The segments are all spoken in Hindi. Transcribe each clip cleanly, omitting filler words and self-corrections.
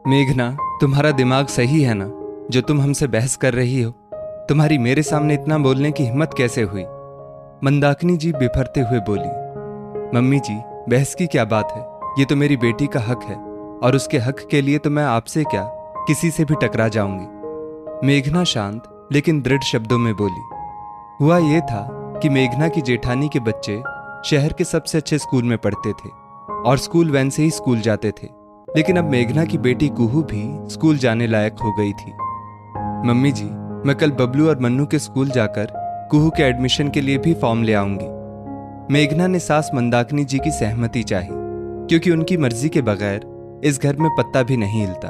मेघना, तुम्हारा दिमाग सही है ना? जो तुम हमसे बहस कर रही हो, तुम्हारी मेरे सामने इतना बोलने की हिम्मत कैसे हुई? मंदाकिनी जी बिफरते हुए बोली। मम्मी जी, बहस की क्या बात है? ये तो मेरी बेटी का हक है और उसके हक के लिए तो मैं आपसे क्या, किसी से भी टकरा जाऊंगी। मेघना शांत लेकिन दृढ़ शब्दों में बोली। हुआ ये था कि मेघना की जेठानी के बच्चे शहर के सबसे अच्छे स्कूल में पढ़ते थे और स्कूल वैन से ही स्कूल जाते थे, लेकिन अब मेघना की बेटी कुहू भी स्कूल जाने लायक हो गई थी। मम्मी जी, मैं कल बबलू और मन्नू के स्कूल जाकर कुहू के एडमिशन के लिए भी फॉर्म ले आऊंगी। मेघना ने सास मंदाकिनी जी की सहमति चाही, क्योंकि उनकी मर्जी के बगैर इस घर में पत्ता भी नहीं हिलता।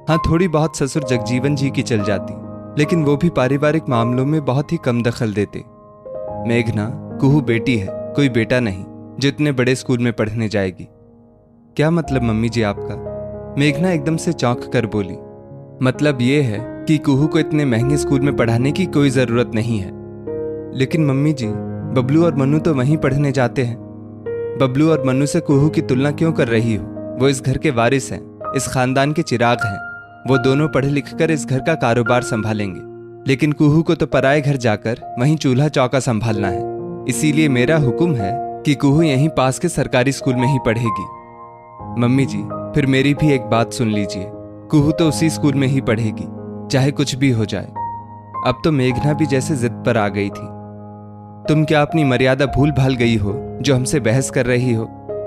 हाँ, थोड़ी बहुत ससुर जगजीवन जी की चल जाती, लेकिन वो भी पारिवारिक मामलों में बहुत ही कम दखल देते। मेघना, कुहू बेटी है, कोई बेटा नहीं जो इतने बड़े स्कूल में पढ़ने जाएगी। क्या मतलब मम्मी जी आपका? मेघना एकदम से चौंक कर बोली। मतलब ये है कि कुहू को इतने महंगे स्कूल में पढ़ाने की कोई जरूरत नहीं है। लेकिन मम्मी जी, बबलू और मन्नू तो वहीं पढ़ने जाते हैं। बबलू और मन्नू से कुहू की तुलना क्यों कर रही हो? वो इस घर के वारिस हैं, इस खानदान के चिराग हैं। वो दोनों पढ़ लिख कर इस घर का कारोबार संभालेंगे, लेकिन कुहू को तो पराए घर जाकर वहीं चूल्हा चौका संभालना है। इसीलिए मेरा हुक्म है कि कुहू यहीं पास के सरकारी स्कूल में ही पढ़ेगी। मम्मी जी, फिर मेरी भी एक बात सुन लीजिए। कुहू तो उसी स्कूल में ही पढ़ेगी, चाहे कुछ भी हो जाए। अब तो मेघना भी जैसे जिद पर आ गई थी। तुम क्या अपनी मर्यादा भूल भाल गई हो जो हमसे बहस कर रही हो?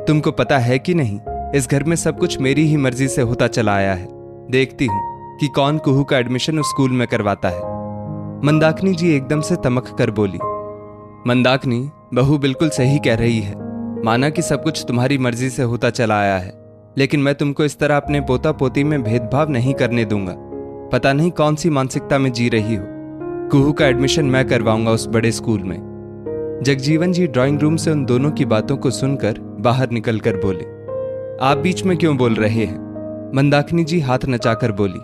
तुमको पता है कि नहीं, इस घर में सब कुछ मेरी ही मर्जी से होता चला आया है। देखती हूं कि कौन कुहू का एडमिशन उस स्कूल में करवाता है। मंदाकिनी जी एकदम से तमक कर बोली। मंदाकिनी, बहू बिल्कुल सही कह रही है। माना कि सब कुछ तुम्हारी मर्जी से होता चला आया है, लेकिन मैं तुमको इस तरह अपने पोता पोती में भेदभाव नहीं करने दूंगा। पता नहीं कौन सी मानसिकता में जी रही हो। कुहू का एडमिशन मैं करवाऊंगा उस बड़े स्कूल में। जगजीवन जी ड्राइंग रूम से उन दोनों की बातों को सुनकर बाहर निकलकर बोले। आप बीच में क्यों बोल रहे हैं? मंदाकिनी जी हाथ नचाकर बोली।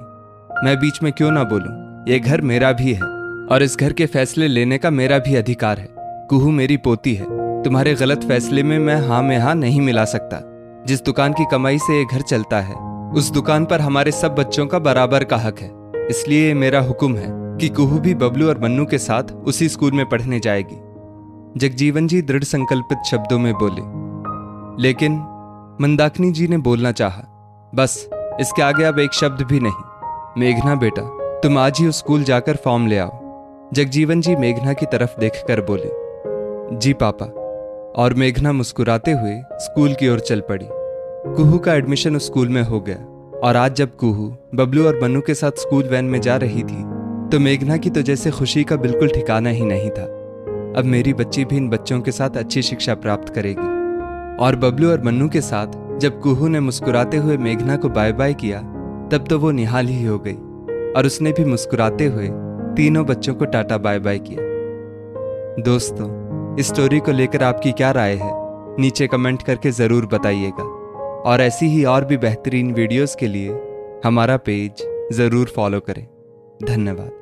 मैं बीच में क्यों ना बोलूं? ये घर मेरा भी है और इस घर के फैसले लेने का मेरा भी अधिकार है। कुहू मेरी पोती है। तुम्हारे गलत फैसले में मैं हाँ में हाँ नहीं मिला सकता। जिस दुकान की कमाई से ये घर चलता है, उस दुकान पर हमारे सब बच्चों का बराबर का हक है। इसलिए मेरा हुक्म है कि कुहू भी बबलू और मन्नू के साथ उसी स्कूल में पढ़ने जाएगी। जगजीवन जी दृढ़ संकल्पित शब्दों में बोले। लेकिन मंदाकिनी जी ने बोलना चाहा। बस, इसके आगे अब एक शब्द भी नहीं। मेघना बेटा, तुम आज ही उस स्कूल जाकर फॉर्म ले आओ। जगजीवन जी मेघना की तरफ देखकर बोले। जी पापा। और मेघना मुस्कुराते हुए स्कूल की ओर चल पड़ी। कुहू का एडमिशन उस स्कूल में हो गया और आज जब कुहू बबलू और मन्नू के साथ स्कूल वैन में जा रही थी तो मेघना की तो जैसे खुशी का बिल्कुल ठिकाना ही नहीं था। अब मेरी बच्ची भी इन बच्चों के साथ अच्छी शिक्षा प्राप्त करेगी। और बबलू और मन्नू के साथ जब कुहू ने मुस्कुराते हुए मेघना को बाय बाय किया, तब तो वो निहाल ही हो गई और उसने भी मुस्कुराते हुए तीनों बच्चों को टाटा बाय बाय किया। दोस्तों, इस स्टोरी को लेकर आपकी क्या राय है? नीचे कमेंट करके जरूर बताइएगा और ऐसी ही और भी बेहतरीन वीडियोस के लिए हमारा पेज जरूर फॉलो करें। धन्यवाद।